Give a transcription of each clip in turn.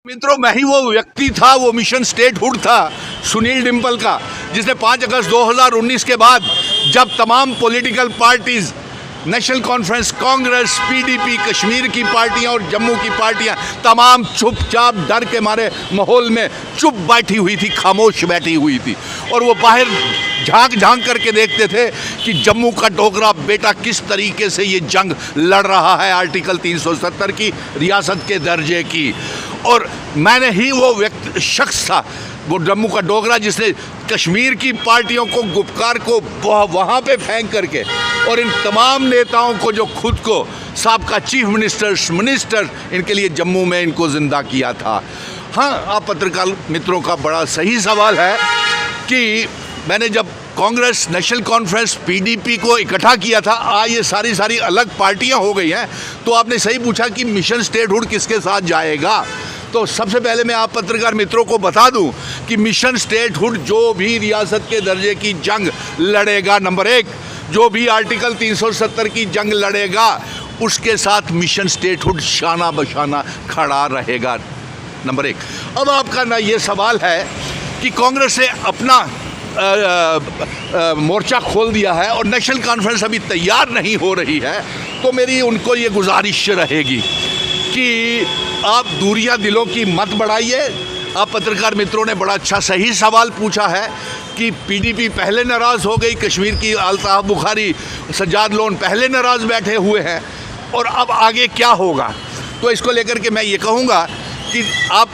मित्रों, मैं ही वो व्यक्ति था, वो मिशन स्टेटहुड था सुनील डिम्पल का, जिसने 5 अगस्त 2019 के बाद जब तमाम political parties, national conference, Congress, PDP, Kashmir की पार्टियां और जम्मू की पार्टियां तमाम चुपचाप डर के मारे माहौल में चुप बैठी हुई थी, खामोश बैठी हुई थी और वो बाहर झांक करके देखते थे कि जम्मू का डोगरा बेटा किस तरीके से ये जंग लड़ रहा है आर्टिकल 370 की, रियासत के दर्जे की। और मैंने ही वो शख्स था, वो जम्मू का डोगरा, जिसने कश्मीर की पार्टियों को, गुपकार को वहाँ पे फेंक करके और इन तमाम नेताओं को जो खुद को साबका चीफ मिनिस्टर इनके लिए जम्मू में इनको जिंदा किया था। हाँ, आप पत्रकार मित्रों का बड़ा सही सवाल है कि मैंने जब कांग्रेस, नेशनल कॉन्फ्रेंस, पीडीपी को इकट्ठा किया था, आज ये सारी अलग पार्टियां हो गई हैं, तो आपने सही पूछा कि मिशन स्टेटहुड किसके साथ जाएगा। तो सबसे पहले मैं आप पत्रकार मित्रों को बता दूं कि मिशन स्टेटहुड जो भी रियासत के दर्जे की जंग लड़ेगा, नंबर 1, जो भी आर्टिकल 370 की जंग लड़ेगा उसके साथ मिशन स्टेटहुड शाना बशाना खड़ा रहेगा, नंबर 1। अब आपका ना ये सवाल है कि कांग्रेस ने अपना मोर्चा खोल दिया है और नेशनल कॉन्फ्रेंस अभी तैयार नहीं हो रही है, तो मेरी उनको ये गुजारिश रहेगी कि आप दूरियां दिलों की मत बढ़ाइए। आप पत्रकार मित्रों ने बड़ा अच्छा सही सवाल पूछा है कि पीडीपी पहले नाराज़ हो गई, कश्मीर की अल्ताफ बुखारी, सज्जाद लोन पहले नाराज़ बैठे हुए हैं और अब आगे क्या होगा। तो इसको लेकर के मैं ये कहूँगा कि आप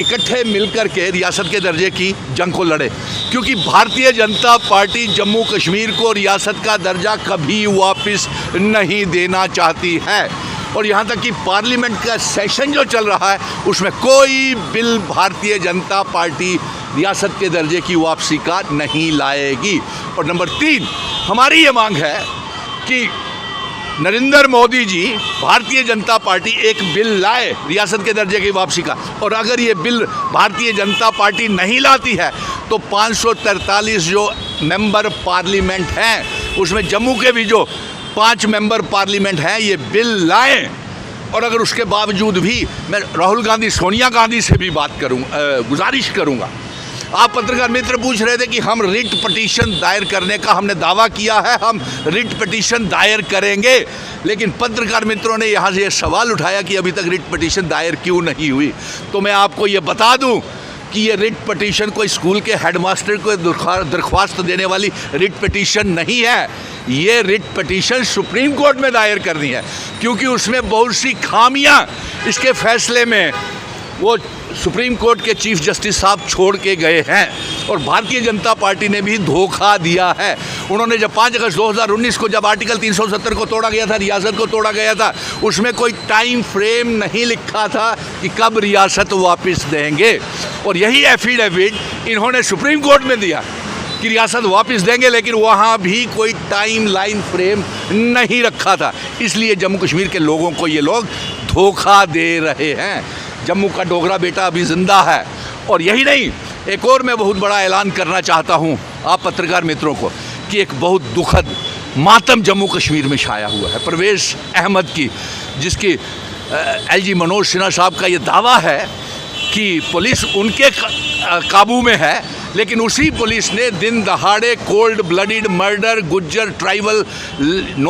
इकट्ठे मिलकर के रियासत के दर्जे की जंग को लड़े, क्योंकि भारतीय जनता पार्टी जम्मू कश्मीर को रियासत का दर्जा कभी वापस नहीं देना चाहती है। और यहाँ तक कि पार्लियामेंट का सेशन जो चल रहा है उसमें कोई बिल भारतीय जनता पार्टी रियासत के दर्जे की वापसी का नहीं लाएगी। और नंबर 3, हमारी ये मांग है कि नरेंद्र मोदी जी, भारतीय जनता पार्टी एक बिल लाए रियासत के दर्जे की वापसी का, और अगर ये बिल भारतीय जनता पार्टी नहीं लाती है तो 543 जो मेंबर पार्लियामेंट हैं उसमें जम्मू के भी जो 5 मेंबर पार्लियामेंट हैं ये बिल लाएं। और अगर उसके बावजूद भी मैं राहुल गांधी, सोनिया गांधी से भी बात गुजारिश करूँगा। आप पत्रकार मित्र पूछ रहे थे कि हम रिट पिटीशन दायर करने का हमने दावा किया है, हम रिट पिटीशन दायर करेंगे, लेकिन पत्रकार मित्रों ने यहाँ से ये सवाल उठाया कि अभी तक रिट पिटीशन दायर क्यों नहीं हुई। तो मैं आपको ये बता दूं कि ये रिट पिटीशन कोई स्कूल के हेडमास्टर को दरख्वास्त देने वाली रिट पिटीशन नहीं है। ये रिट पिटीशन सुप्रीम कोर्ट में दायर करनी है, क्योंकि उसमें बहुत सी खामियां इसके फैसले में वो सुप्रीम कोर्ट के चीफ जस्टिस साहब छोड़ के गए हैं और भारतीय जनता पार्टी ने भी धोखा दिया है। उन्होंने जब 5 अगस्त 2019 को जब आर्टिकल 370 को तोड़ा गया था, रियासत को तोड़ा गया था, उसमें कोई टाइम फ्रेम नहीं लिखा था कि कब रियासत वापस देंगे। और यही एफिडेविट इन्होंने सुप्रीम कोर्ट में दिया कि रियासत वापस देंगे, लेकिन वहाँ भी कोई टाइम लाइन फ्रेम नहीं रखा था। इसलिए जम्मू कश्मीर के लोगों को ये लोग धोखा दे रहे हैं। जम्मू का डोगरा बेटा अभी जिंदा है। और यही नहीं, एक और मैं बहुत बड़ा ऐलान करना चाहता हूँ आप पत्रकार मित्रों को कि एक बहुत दुखद मातम जम्मू कश्मीर में छाया हुआ है परवेज़ अहमद की, जिसकी एलजी मनोज सिन्हा साहब का ये दावा है कि पुलिस उनके काबू में है, लेकिन उसी पुलिस ने दिन दहाड़े cold blooded murder Gujjar tribal